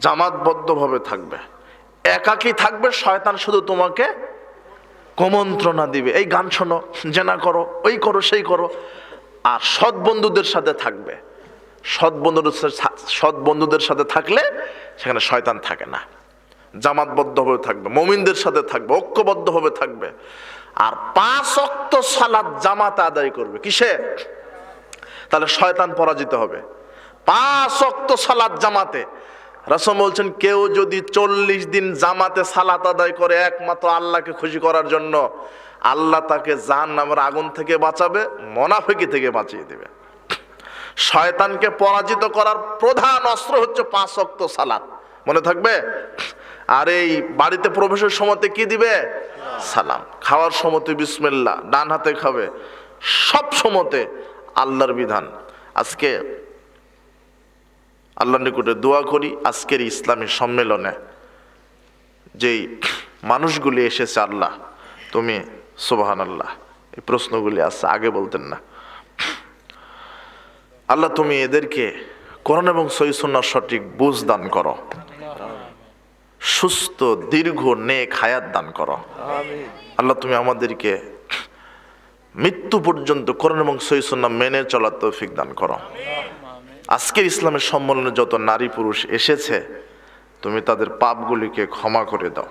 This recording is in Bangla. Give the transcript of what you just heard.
জামাতবদ্ধভাবে থাকবে। একাকী থাকবে, শয়তান শুধু তোমাকে কুমন্ত্রণা দিবে, এই গান শোনো, জেনা করো, ওই করো, সেই করো। আর সৎ বন্ধুদের সাথে থাকবে। সৎ বন্ধুদের সাথে থাকলে সেখানে শয়তান থাকে না। জামাতবদ্ধভাবে থাকবে, মুমিনদের সাথে থাকবে, ঐক্যবদ্ধভাবে থাকবে। আর 5 ওয়াক্ত সালাত জামাতে আদায় করবে। কিসে? তাহলে শয়তান পরাজিত হবে। 5 ওয়াক্ত সালাত জামাতে। রাসূল বলছেন, কেউ যদি 40 দিন জামাতে সালাত আদায় করে একমাত্র আল্লাহকে খুশি করার জন্য, আল্লাহ তাকে জাহান্নামের আগুন থেকে বাঁচাবে, মুনাফিকি থেকে বাঁচিয়ে দেবে। শয়তানকে পরাজিত করার প্রধান অস্ত্র হচ্ছে 5 ওয়াক্ত সালাত। মনে থাকবে? আর এই বাড়িতে প্রবেশের সময়তে কি দিবে? সালাম। খাওয়ার সময়তে বিসমিল্লাহ, ডান হাতে খাবে। সব সময়তে আল্লাহর বিধান। আজকে আল্লাহর নিকটে দোয়া করি, আজকের ইসলামী সম্মেলনে যেই মানুষগুলি এসেছে, আল্লাহ তুমি সুবহানাল্লাহ, এই প্রশ্নগুলি আছে, আগে বলতেন না। আল্লাহ তুমি এদেরকে কোরআন এবং সহিহ সুন্নাহর সঠিক বুঝ দান করো, সুস্থ দীর্ঘ নেক হায়াত দান করো। আল্লাহ তুমি আমাদেরকে মৃত্যু পর্যন্ত কোরআন এবং সহিহ সুন্নাহ মেনে চলার তৌফিক দান করো। আজকের ইসলামের সম্মেলনে যত নারী পুরুষ এসেছে, তুমি তাদের পাপগুলিকে ক্ষমা করে দাও।